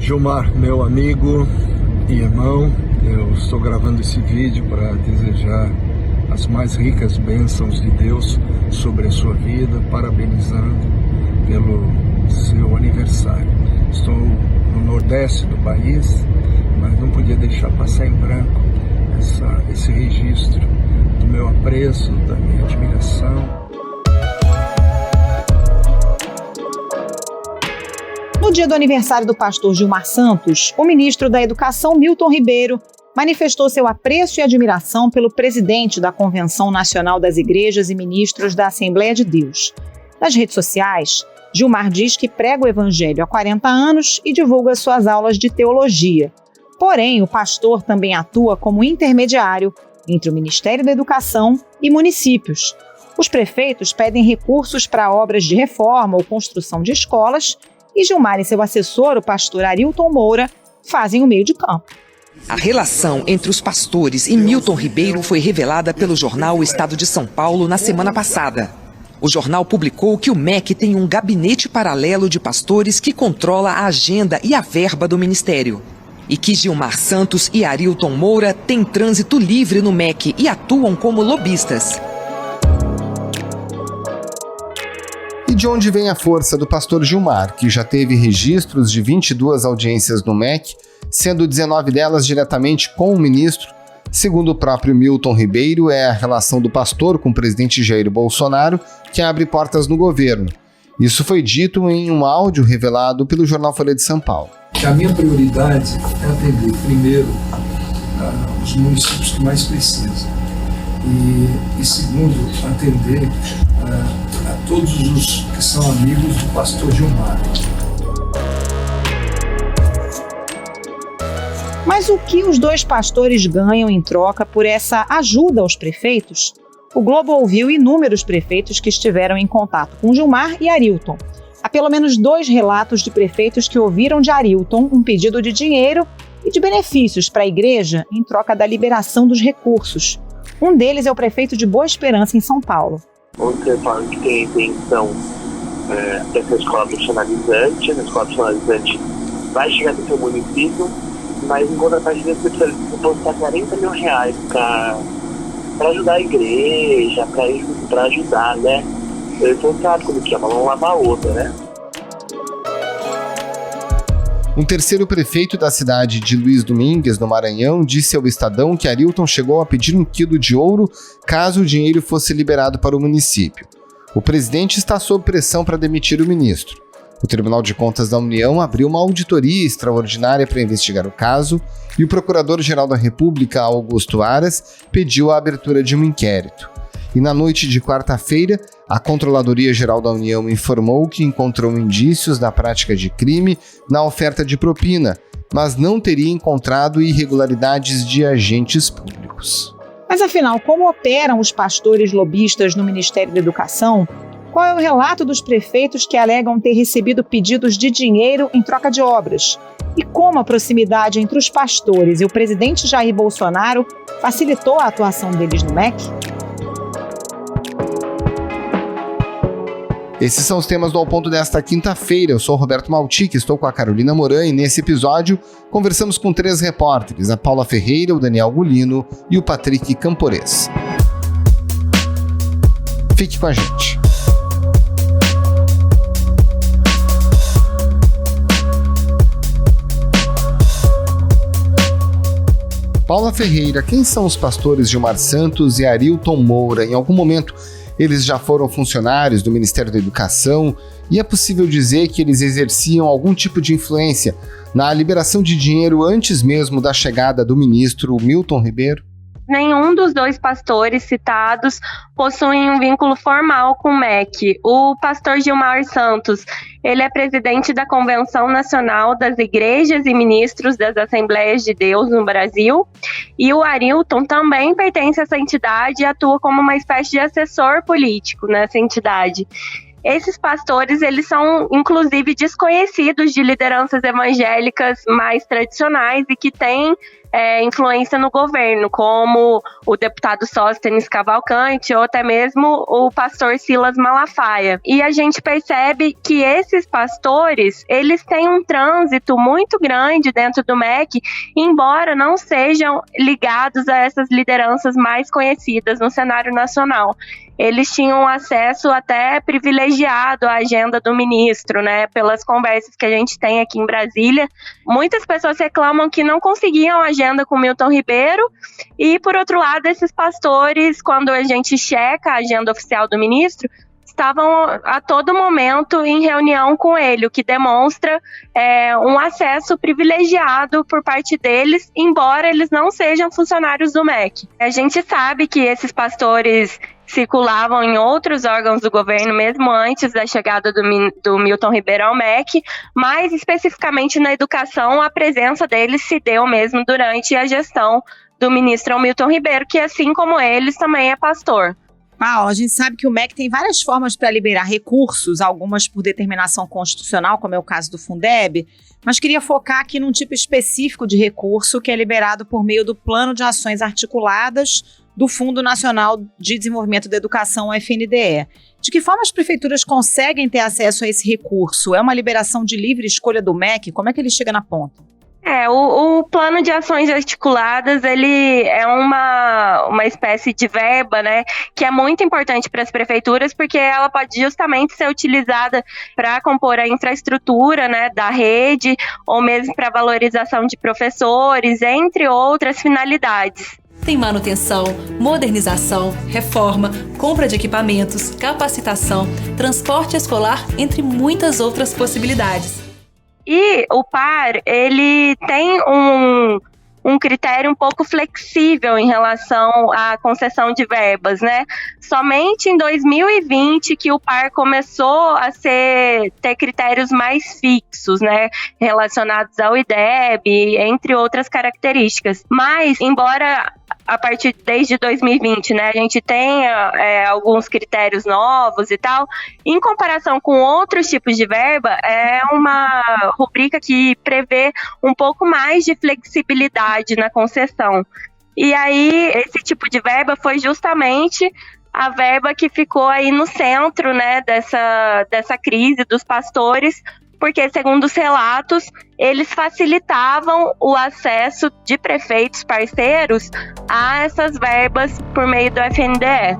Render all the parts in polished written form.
Gilmar, meu amigo e irmão, eu estou gravando esse vídeo para desejar as mais ricas bênçãos de Deus sobre a sua vida, parabenizando pelo seu aniversário. Estou no nordeste do país, mas não podia deixar passar em branco esse registro do meu apreço, da minha admiração. No dia do aniversário do pastor Gilmar Santos, o ministro da Educação, Milton Ribeiro, manifestou seu apreço e admiração pelo presidente da Convenção Nacional das Igrejas e Ministros da Assembleia de Deus. Nas redes sociais, Gilmar diz que prega o evangelho há 40 anos e divulga suas aulas de teologia. Porém, o pastor também atua como intermediário entre o Ministério da Educação e municípios. Os prefeitos pedem recursos para obras de reforma ou construção de escolas e Gilmar e seu assessor, o pastor Arilton Moura, fazem o meio de campo. A relação entre os pastores e Milton Ribeiro foi revelada pelo jornal O Estado de São Paulo na semana passada. O jornal publicou que o MEC tem um gabinete paralelo de pastores que controla a agenda e a verba do ministério. E que Gilmar Santos e Arilton Moura têm trânsito livre no MEC e atuam como lobistas. E de onde vem a força do pastor Gilmar, que já teve registros de 22 audiências no MEC, sendo 19 delas diretamente com o ministro? Segundo o próprio Milton Ribeiro, é a relação do pastor com o presidente Jair Bolsonaro que abre portas no governo. Isso foi dito em um áudio revelado pelo jornal Folha de São Paulo. A minha prioridade é atender primeiro os municípios que mais precisam e segundo, atender a todos os que são amigos do pastor Gilmar. Mas o que os dois pastores ganham em troca por essa ajuda aos prefeitos? O Globo ouviu inúmeros prefeitos que estiveram em contato com Gilmar e Arilton. Há pelo menos 2 relatos de prefeitos que ouviram de Arilton um pedido de dinheiro e de benefícios para a igreja em troca da liberação dos recursos. Um deles é o prefeito de Boa Esperança, em São Paulo. Você fala que tem a intenção dessa escola profissionalizante, a escola profissionalizante vai chegar no seu município, mas em contrapartida você precisa depositar R$40 mil para ajudar a igreja, para ajudar, né? Você sabe como que é, mas vamos lavar a outra, né? Um terceiro prefeito da cidade de Luiz Domingues, no Maranhão, disse ao Estadão que Arilton chegou a pedir 1 quilo de ouro caso o dinheiro fosse liberado para o município. O presidente está sob pressão para demitir o ministro. O Tribunal de Contas da União abriu uma auditoria extraordinária para investigar o caso e o Procurador-Geral da República, Augusto Aras, pediu a abertura de um inquérito. E na noite de quarta-feira, a Controladoria-Geral da União informou que encontrou indícios da prática de crime na oferta de propina, mas não teria encontrado irregularidades de agentes públicos. Mas afinal, como operam os pastores lobistas no Ministério da Educação? Qual é o relato dos prefeitos que alegam ter recebido pedidos de dinheiro em troca de obras? E como a proximidade entre os pastores e o presidente Jair Bolsonaro facilitou a atuação deles no MEC? Esses são os temas do Ao Ponto desta quinta-feira. Eu sou o Roberto Maltic, estou com a Carolina Moran e nesse episódio conversamos com 3 repórteres, a Paula Ferreira, o Daniel Gulino e o Patrick Campores. Fique com a gente. Paula Ferreira, quem são os pastores Gilmar Santos e Arilton Moura? Em algum momento eles já foram funcionários do Ministério da Educação e é possível dizer que eles exerciam algum tipo de influência na liberação de dinheiro antes mesmo da chegada do ministro Milton Ribeiro? Nenhum dos 2 pastores citados possuem um vínculo formal com o MEC. O pastor Gilmar Santos, ele é presidente da Convenção Nacional das Igrejas e Ministros das Assembleias de Deus no Brasil. E o Arilton também pertence a essa entidade e atua como uma espécie de assessor político nessa entidade. esses pastores, eles são, inclusive, desconhecidos de lideranças evangélicas mais tradicionais e que têm influência no governo, como o deputado Sóstenes Cavalcante ou até mesmo o pastor Silas Malafaia. E a gente percebe que esses pastores, eles têm um trânsito muito grande dentro do MEC, embora não sejam ligados a essas lideranças mais conhecidas no cenário nacional. Eles tinham acesso até privilegiado à agenda do ministro, né? Pelas conversas que a gente tem aqui em Brasília. Muitas pessoas reclamam que não conseguiam agenda com Milton Ribeiro e, por outro lado, esses pastores, quando a gente checa a agenda oficial do ministro, estavam a todo momento em reunião com ele, o que demonstra um acesso privilegiado por parte deles, embora eles não sejam funcionários do MEC. A gente sabe que esses pastores circulavam em outros órgãos do governo, mesmo antes da chegada do Milton Ribeiro ao MEC, mas especificamente na educação, a presença deles se deu mesmo durante a gestão do ministro Milton Ribeiro, que assim como eles também é pastor. Paula, a gente sabe que o MEC tem várias formas para liberar recursos, algumas por determinação constitucional, como é o caso do Fundeb, mas queria focar aqui num tipo específico de recurso que é liberado por meio do Plano de Ações Articuladas do Fundo Nacional de Desenvolvimento da Educação, o FNDE. De que forma as prefeituras conseguem ter acesso a esse recurso? É uma liberação de livre escolha do MEC? Como é que ele chega na ponta? O plano de ações articuladas, ele é uma espécie de verba, né, que é muito importante para as prefeituras, porque ela pode justamente ser utilizada para compor a infraestrutura, né, da rede, ou mesmo para valorização de professores, entre outras finalidades. Tem manutenção, modernização, reforma, compra de equipamentos, capacitação, transporte escolar, entre muitas outras possibilidades. E o PAR, ele tem um critério um pouco flexível em relação à concessão de verbas, né? Somente em 2020 que o PAR começou a ter critérios mais fixos, né? Relacionados ao IDEB, entre outras características. Mas, embora desde 2020, né, a gente tenha alguns critérios novos e tal, em comparação com outros tipos de verba, é uma rubrica que prevê um pouco mais de flexibilidade na concessão. E aí, esse tipo de verba foi justamente a verba que ficou aí no centro, né, dessa crise dos pastores, porque, segundo os relatos, eles facilitavam o acesso de prefeitos parceiros a essas verbas por meio do FNDE.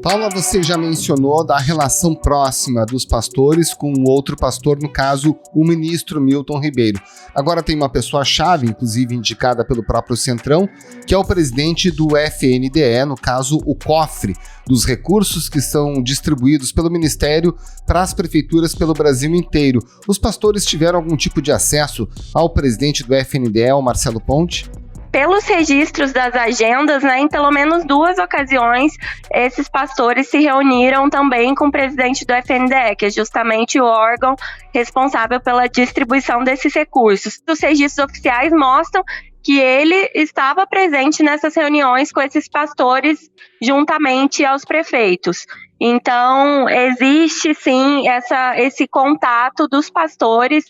Paula, você já mencionou da relação próxima dos pastores com o outro pastor, no caso, o ministro Milton Ribeiro. Agora tem uma pessoa-chave, inclusive indicada pelo próprio Centrão, que é o presidente do FNDE, no caso, o cofre dos recursos que são distribuídos pelo Ministério para as prefeituras pelo Brasil inteiro. Os pastores tiveram algum tipo de acesso ao presidente do FNDE, o Marcelo Ponte? Pelos registros das agendas, né, em pelo menos 2 ocasiões, esses pastores se reuniram também com o presidente do FNDE, que é justamente o órgão responsável pela distribuição desses recursos. Os registros oficiais mostram que ele estava presente nessas reuniões com esses pastores juntamente aos prefeitos. Então, existe sim esse contato dos pastores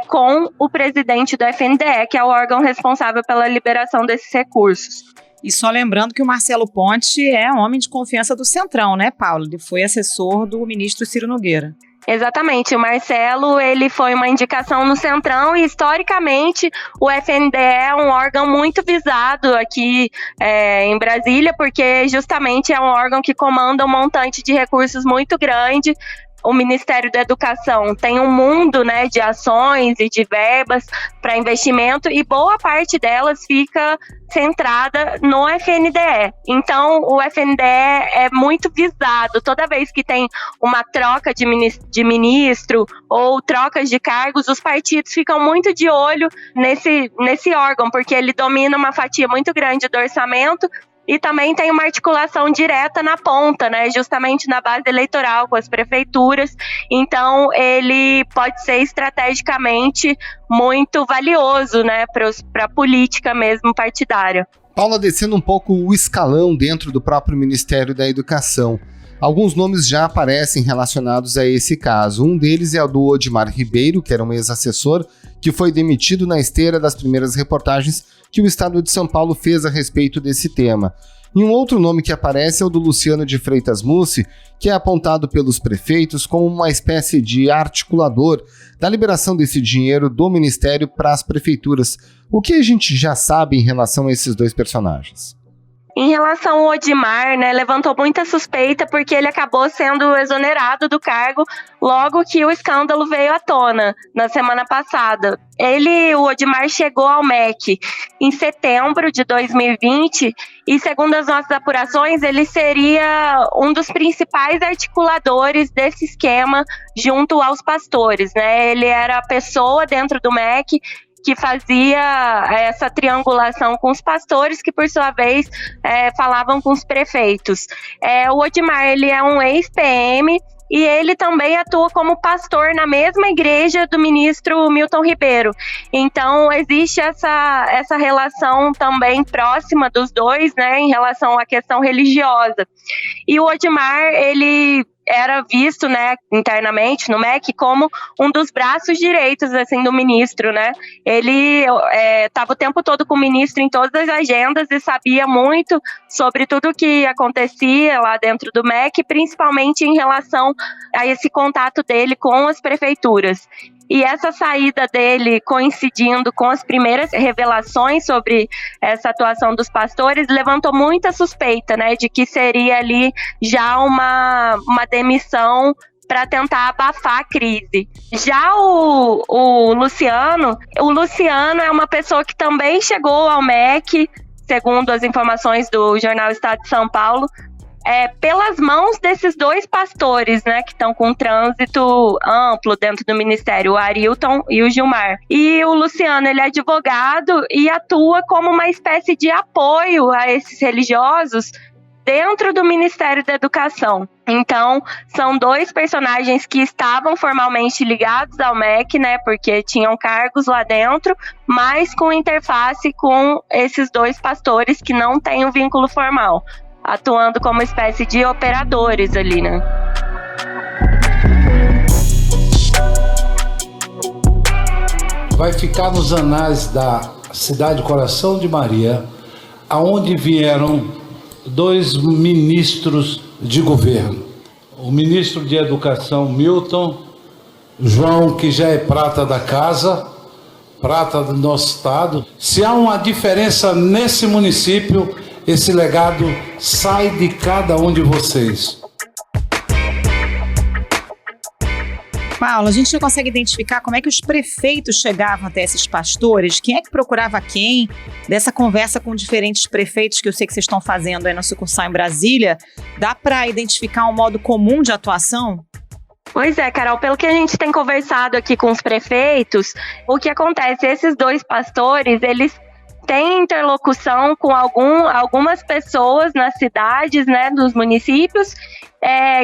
com o presidente do FNDE, que é o órgão responsável pela liberação desses recursos. E só lembrando que o Marcelo Ponte é homem de confiança do Centrão, né, Paulo? Ele foi assessor do ministro Ciro Nogueira. Exatamente, o Marcelo, ele foi uma indicação no Centrão e, historicamente, o FNDE é um órgão muito visado aqui em Brasília, porque justamente é um órgão que comanda um montante de recursos muito grande. O Ministério da Educação tem um mundo, né, de ações e de verbas para investimento e boa parte delas fica centrada no FNDE. Então, o FNDE é muito visado. Toda vez que tem uma troca de ministro ou trocas de cargos, os partidos ficam muito de olho nesse órgão, porque ele domina uma fatia muito grande do orçamento. E também tem uma articulação direta na ponta, né? Justamente na base eleitoral com as prefeituras. Então, ele pode ser estrategicamente muito valioso, né? Para a política mesmo partidária. Paula, descendo um pouco o escalão dentro do próprio Ministério da Educação, alguns nomes já aparecem relacionados a esse caso. Um deles é o do Odimar Ribeiro, que era um ex-assessor, que foi demitido na esteira das primeiras reportagens que o Estado de São Paulo fez a respeito desse tema. E um outro nome que aparece é o do Luciano de Freitas Mussi, que é apontado pelos prefeitos como uma espécie de articulador da liberação desse dinheiro do Ministério para as prefeituras. O que a gente já sabe em relação a esses dois personagens? Em relação ao Odimar, levantou muita suspeita porque ele acabou sendo exonerado do cargo logo que o escândalo veio à tona, na semana passada. O Odimar chegou ao MEC em setembro de 2020 e, segundo as nossas apurações, ele seria um dos principais articuladores desse esquema junto aos pastores, Ele era a pessoa dentro do MEC que fazia essa triangulação com os pastores, que por sua vez falavam com os prefeitos. O Odimar, ele é um ex-PM e ele também atua como pastor na mesma igreja do ministro Milton Ribeiro. Então, existe essa relação também próxima dos dois, em relação à questão religiosa. E o Odimar, ele era visto, internamente no MEC como um dos braços direitos, assim, do ministro, Ele estava o tempo todo com o ministro em todas as agendas e sabia muito sobre tudo o que acontecia lá dentro do MEC, principalmente em relação a esse contato dele com as prefeituras. E essa saída dele coincidindo com as primeiras revelações sobre essa atuação dos pastores levantou muita suspeita, de que seria ali já uma demissão para tentar abafar a crise. Já o Luciano é uma pessoa que também chegou ao MEC, segundo as informações do jornal Estado de São Paulo, pelas mãos desses dois pastores, que estão com um trânsito amplo dentro do ministério, o Arilton e o Gilmar. E o Luciano, ele é advogado e atua como uma espécie de apoio a esses religiosos dentro do Ministério da Educação. Então, são dois personagens que estavam formalmente ligados ao MEC, porque tinham cargos lá dentro, mas com interface com esses dois pastores que não têm um vínculo formal, atuando como espécie de operadores ali, Vai ficar nos anais da cidade Coração de Maria, aonde vieram dois ministros de governo. O ministro de Educação, Milton, João, que já é prata da casa, prata do nosso estado. Se há uma diferença nesse município, esse legado sai de cada um de vocês. Paula, a gente já consegue identificar como é que os prefeitos chegavam até esses pastores? Quem é que procurava quem? Dessa conversa com diferentes prefeitos que eu sei que vocês estão fazendo aí na sucursal em Brasília, dá para identificar um modo comum de atuação? Pois é, Carol, pelo que a gente tem conversado aqui com os prefeitos, o que acontece? Esses dois pastores, eles têm interlocução com algumas pessoas nas cidades, dos municípios,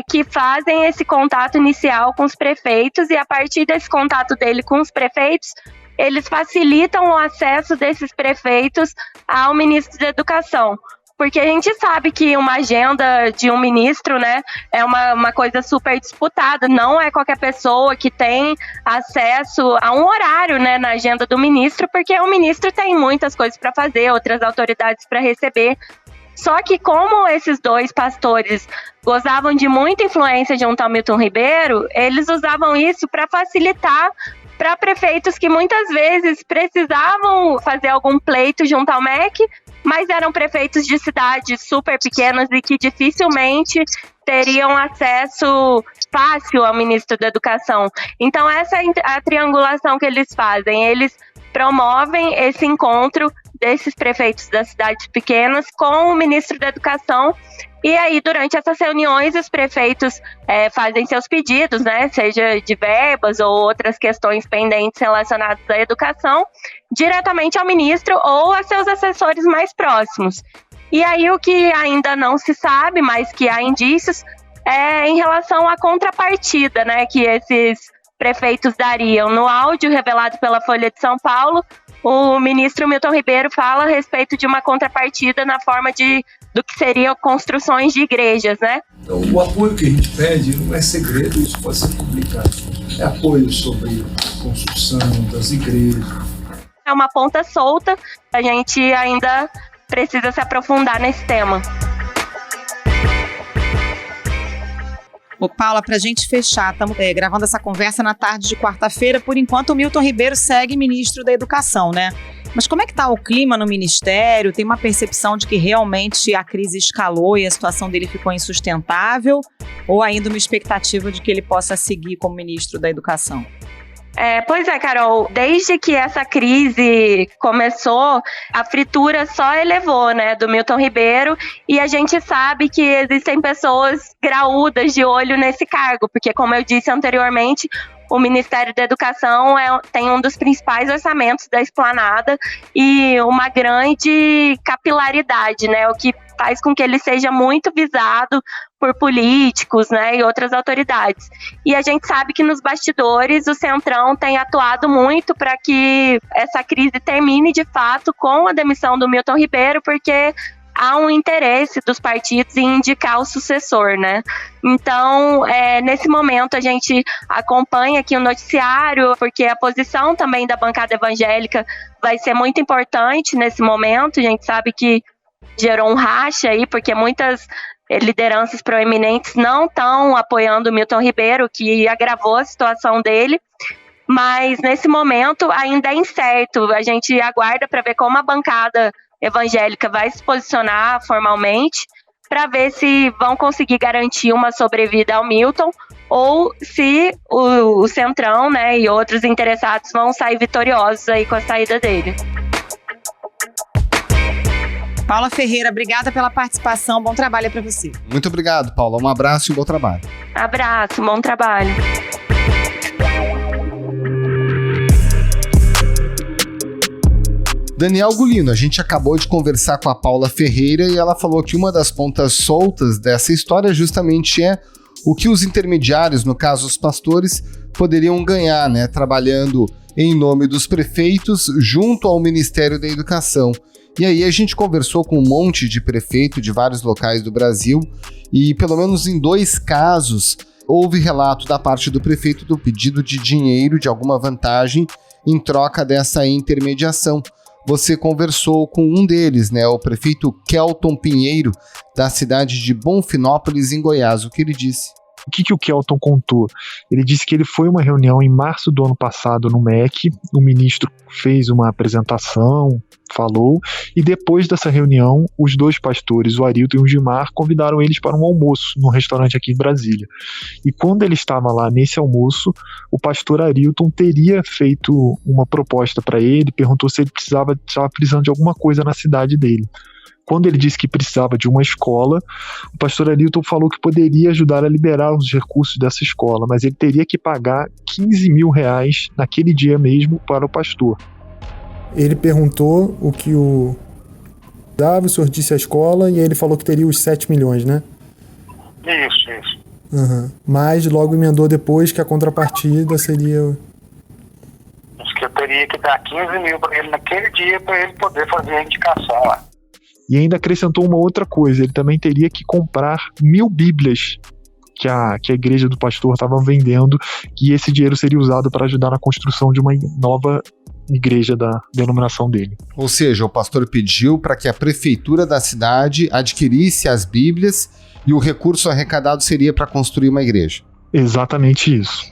que fazem esse contato inicial com os prefeitos, e a partir desse contato dele com os prefeitos, eles facilitam o acesso desses prefeitos ao ministro da Educação. Porque a gente sabe que uma agenda de um ministro, é uma coisa super disputada. Não é qualquer pessoa que tem acesso a um horário, na agenda do ministro, porque o ministro tem muitas coisas para fazer, outras autoridades para receber. Só que como esses dois pastores gozavam de muita influência junto ao Milton Ribeiro, eles usavam isso para facilitar para prefeitos que muitas vezes precisavam fazer algum pleito junto ao MEC, mas eram prefeitos de cidades super pequenas e que dificilmente teriam acesso fácil ao ministro da Educação. Então, essa é a triangulação que eles fazem. Eles promovem esse encontro desses prefeitos das cidades pequenas com o ministro da Educação. E aí, durante essas reuniões, os prefeitos fazem seus pedidos, seja de verbas ou outras questões pendentes relacionadas à educação, diretamente ao ministro ou a seus assessores mais próximos. E aí, o que ainda não se sabe, mas que há indícios, é em relação à contrapartida, que esses prefeitos dariam. No áudio revelado pela Folha de São Paulo, o ministro Milton Ribeiro fala a respeito de uma contrapartida na forma do que seriam construções de igrejas, né? Então, o apoio que a gente pede não é segredo, isso pode ser publicado. É apoio sobre a construção das igrejas. É uma ponta solta, a gente ainda precisa se aprofundar nesse tema. Ô Paula, para a gente fechar, estamos gravando essa conversa na tarde de quarta-feira. Por enquanto, o Milton Ribeiro segue ministro da Educação, né? Mas como é que está o clima no ministério? Tem uma percepção de que realmente a crise escalou e a situação dele ficou insustentável? Ou ainda uma expectativa de que ele possa seguir como ministro da Educação? Pois é, Carol, desde que essa crise começou, a fritura só elevou, né, do Milton Ribeiro, e a gente sabe que existem pessoas graúdas de olho nesse cargo, porque, como eu disse anteriormente, o Ministério da Educação tem um dos principais orçamentos da Esplanada e uma grande capilaridade, né, o que faz com que ele seja muito visado por políticos, né, e outras autoridades. E a gente sabe que nos bastidores o Centrão tem atuado muito para que essa crise termine de fato com a demissão do Milton Ribeiro, porque há um interesse dos partidos em indicar o sucessor, né? Então, nesse momento a gente acompanha aqui o noticiário, porque a posição também da bancada evangélica vai ser muito importante nesse momento. A gente sabe que gerou um racha aí, porque muitas lideranças proeminentes não estão apoiando o Milton Ribeiro, que agravou a situação dele. Mas nesse momento ainda é incerto. A gente aguarda para ver como a bancada evangélica vai se posicionar formalmente, para ver se vão conseguir garantir uma sobrevida ao Milton ou se o Centrão, né, e outros interessados vão sair vitoriosos aí com a saída dele. Paula Ferreira, obrigada pela participação. Bom trabalho para você. Muito obrigado, Paula. Um abraço e um bom trabalho. Abraço, bom trabalho. Daniel Gulino, a gente acabou de conversar com a Paula Ferreira e ela falou que uma das pontas soltas dessa história justamente é o que os intermediários, no caso os pastores, poderiam ganhar, né, trabalhando em nome dos prefeitos junto ao Ministério da Educação. E aí a gente conversou com um monte de prefeito de vários locais do Brasil e pelo menos em 2 casos houve relato da parte do prefeito do pedido de dinheiro, de alguma vantagem, em troca dessa intermediação. Você conversou com um deles, né, o prefeito Kelton Pinheiro, da cidade de Bonfinópolis, em Goiás. O que ele disse? O que o Kelton contou? Ele disse que ele foi a uma reunião em março do ano passado no MEC, o ministro fez uma apresentação, falou, e depois dessa reunião, os 2 pastores, o Arilton e o Gilmar, convidaram eles para um almoço num restaurante aqui em Brasília. E quando ele estava lá nesse almoço, o pastor Arilton teria feito uma proposta para ele, perguntou se ele estava precisando de alguma coisa na cidade dele. Quando ele disse que precisava de uma escola, o pastor Arilton falou que poderia ajudar a liberar os recursos dessa escola, mas ele teria que pagar R$15 mil naquele dia mesmo para o pastor. Ele perguntou o que o senhor disse à escola e ele falou que teria os 7 milhões, né? Isso. Uhum. Mas logo emendou depois que a contrapartida seria... Acho que eu teria que dar 15 mil para ele naquele dia para ele poder fazer a indicação lá. E ainda acrescentou uma outra coisa, ele também teria que comprar 1000 bíblias que a igreja do pastor estava vendendo, e esse dinheiro seria usado para ajudar na construção de uma nova igreja da denominação dele. Ou seja, o pastor pediu para que a prefeitura da cidade adquirisse as bíblias e o recurso arrecadado seria para construir uma igreja. Exatamente isso.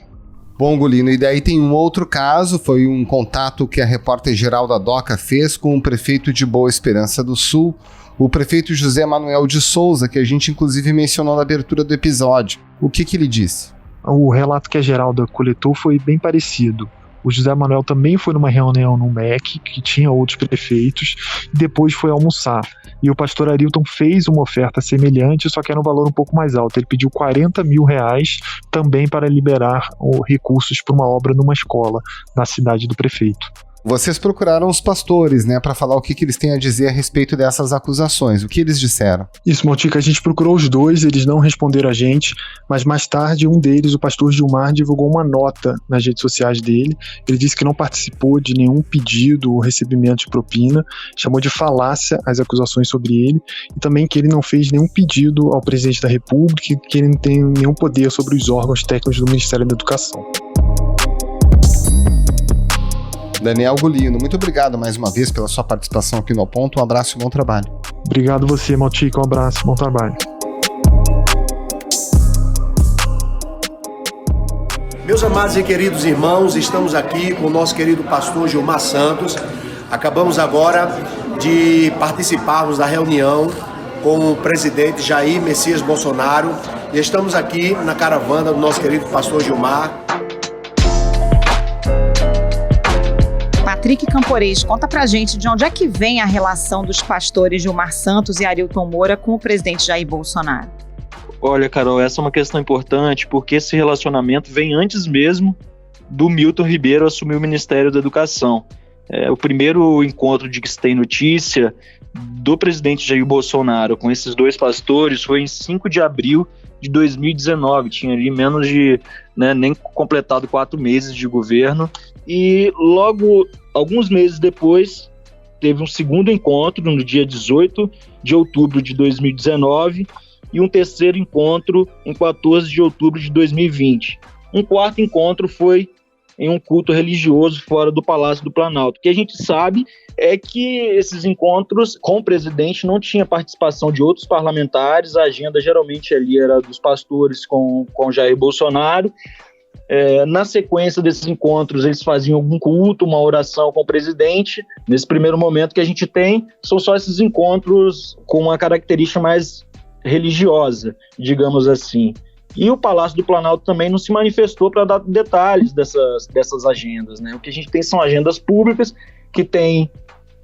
Bom, Gulino, e daí tem um outro caso, foi um contato que a repórter geral da DOCA fez com o prefeito de Boa Esperança do Sul, o prefeito José Manuel de Souza, que a gente inclusive mencionou na abertura do episódio. O que ele disse? O relato que a Geralda coletou foi bem parecido. O José Manuel também foi numa reunião no MEC, que tinha outros prefeitos, e depois foi almoçar. E o pastor Arilton fez uma oferta semelhante, só que era um valor um pouco mais alto. Ele pediu R$40 mil também para liberar recursos para uma obra numa escola na cidade do prefeito. Vocês procuraram os pastores, né, para falar o que eles têm a dizer a respeito dessas acusações. O que eles disseram? Isso, Motica, a gente procurou os dois, eles não responderam a gente, mas mais tarde um deles, o pastor Gilmar, divulgou uma nota nas redes sociais dele. Ele disse que não participou de nenhum pedido ou recebimento de propina, chamou de falácia as acusações sobre ele e também que ele não fez nenhum pedido ao presidente da República e que ele não tem nenhum poder sobre os órgãos técnicos do Ministério da Educação. Daniel Golino, muito obrigado mais uma vez pela sua participação aqui no Ponto. Um abraço e bom trabalho. Obrigado você, Motica. Um abraço, bom trabalho. Meus amados e queridos irmãos, estamos aqui com o nosso querido pastor Gilmar Santos. Acabamos agora de participarmos da reunião com o presidente Jair Messias Bolsonaro e estamos aqui na caravana do nosso querido pastor Gilmar. Patrick Camporês, conta pra gente de onde é que vem a relação dos pastores Gilmar Santos e Arilton Moura com o presidente Jair Bolsonaro. Olha, Carol, essa é uma questão importante porque esse relacionamento vem antes mesmo do Milton Ribeiro assumir o Ministério da Educação. O primeiro encontro de que se tem notícia do presidente Jair Bolsonaro com esses dois pastores foi em 5 de abril de 2019, tinha ali menos de, nem completado 4 meses de governo, e logo, alguns meses depois, teve um segundo encontro no dia 18 de outubro de 2019 e um terceiro encontro em 14 de outubro de 2020. Um quarto encontro foi em um culto religioso fora do Palácio do Planalto. O que a gente sabe é que esses encontros com o presidente não tinha participação de outros parlamentares, a agenda geralmente ali era dos pastores com Jair Bolsonaro. Na sequência desses encontros, eles faziam algum culto, uma oração com o presidente. Nesse primeiro momento que a gente tem, são só esses encontros com uma característica mais religiosa, digamos assim. E o Palácio do Planalto também não se manifestou para dar detalhes dessas agendas, né? O que a gente tem são agendas públicas que tem,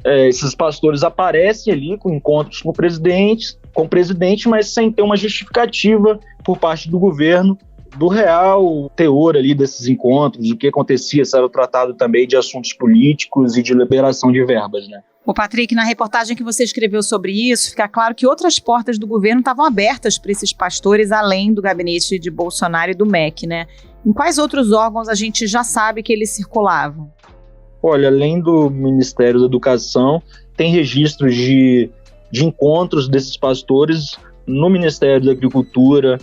esses pastores aparecem ali com encontros com o presidente, mas sem ter uma justificativa por parte do governo do real teor ali desses encontros, o que acontecia, se era tratado também de assuntos políticos e de liberação de verbas, né? Ô Patrick, na reportagem que você escreveu sobre isso, fica claro que outras portas do governo estavam abertas para esses pastores, além do gabinete de Bolsonaro e do MEC, né? Em quais outros órgãos a gente já sabe que eles circulavam? Olha, além do Ministério da Educação, tem registros de encontros desses pastores no Ministério da Agricultura,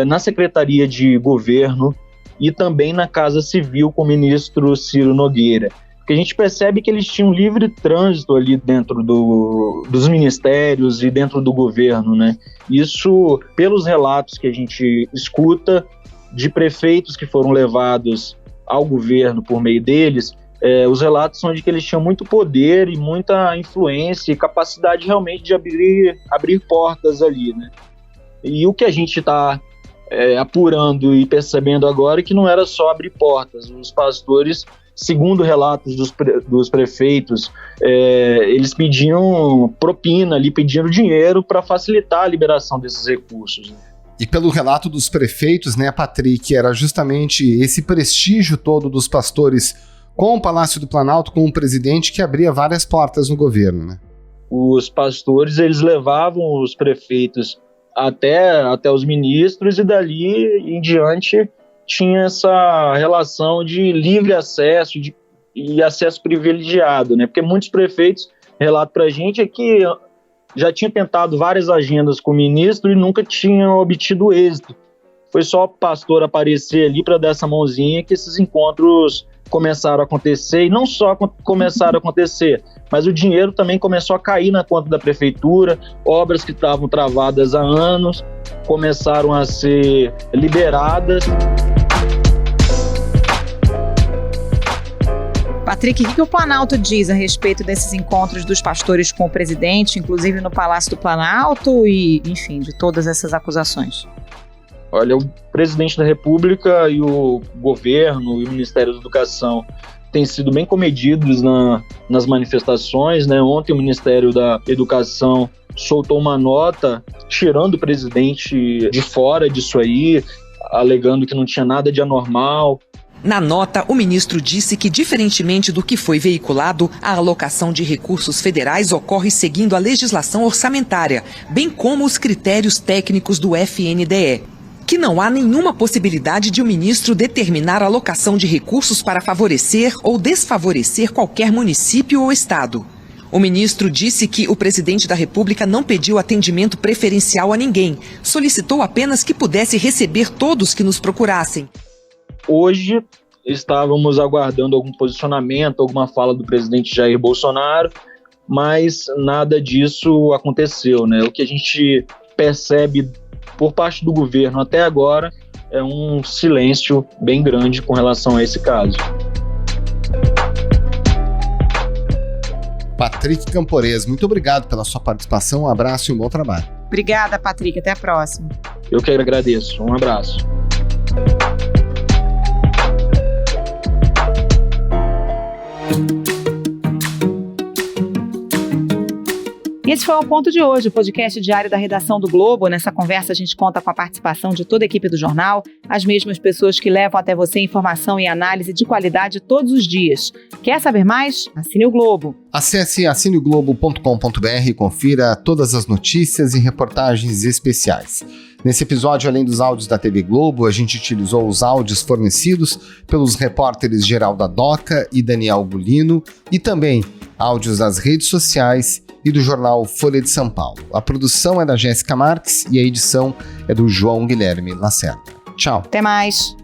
na Secretaria de Governo e também na Casa Civil com o ministro Ciro Nogueira. Porque a gente percebe que eles tinham livre trânsito ali dentro dos ministérios e dentro do governo, né? Isso, pelos relatos que a gente escuta de prefeitos que foram levados ao governo por meio deles, os relatos são de que eles tinham muito poder e muita influência e capacidade realmente de abrir portas ali, né? E o que a gente está apurando e percebendo agora é que não era só abrir portas. Os pastores, segundo relatos dos prefeitos, eles pediam propina ali, pedindo dinheiro para facilitar a liberação desses recursos. E pelo relato dos prefeitos, né, Patrick, era justamente esse prestígio todo dos pastores com o Palácio do Planalto, com o presidente, que abria várias portas no governo, né? Os pastores, eles levavam os prefeitos até os ministros e dali em diante tinha essa relação de livre acesso e acesso privilegiado, né? Porque muitos prefeitos relatam pra gente que já tinham tentado várias agendas com o ministro e nunca tinham obtido êxito. Foi só o pastor aparecer ali para dar essa mãozinha que esses encontros começaram a acontecer, e não só começaram a acontecer, mas o dinheiro também começou a cair na conta da prefeitura, obras que estavam travadas há anos começaram a ser liberadas. Patrick, o que o Planalto diz a respeito desses encontros dos pastores com o presidente, inclusive no Palácio do Planalto e, enfim, de todas essas acusações? Olha, o presidente da República e o governo e o Ministério da Educação têm sido bem comedidos nas manifestações, né? Ontem o Ministério da Educação soltou uma nota tirando o presidente de fora disso aí, alegando que não tinha nada de anormal. Na nota, o ministro disse que, diferentemente do que foi veiculado, a alocação de recursos federais ocorre seguindo a legislação orçamentária, bem como os critérios técnicos do FNDE. Que não há nenhuma possibilidade de o ministro determinar a alocação de recursos para favorecer ou desfavorecer qualquer município ou estado. O ministro disse que o presidente da República não pediu atendimento preferencial a ninguém, solicitou apenas que pudesse receber todos que nos procurassem. Hoje estávamos aguardando algum posicionamento, alguma fala do presidente Jair Bolsonaro, mas nada disso aconteceu, né? O que a gente percebe por parte do governo até agora é um silêncio bem grande com relação a esse caso. Patrick Campores, muito obrigado pela sua participação, um abraço e um bom trabalho. Obrigada, Patrick, até a próxima. Eu que agradeço, um abraço. E esse foi o Ponto de hoje, o podcast diário da redação do Globo. Nessa conversa a gente conta com a participação de toda a equipe do jornal, as mesmas pessoas que levam até você informação e análise de qualidade todos os dias. Quer saber mais? Assine o Globo. Acesse assineoglobo.com.br e confira todas as notícias e reportagens especiais. Nesse episódio, além dos áudios da TV Globo, a gente utilizou os áudios fornecidos pelos repórteres Geralda Doca e Daniel Bulino e também áudios das redes sociais e do jornal Folha de São Paulo. A produção é da Jéssica Marques e a edição é do João Guilherme Lacerda. Tchau. Até mais.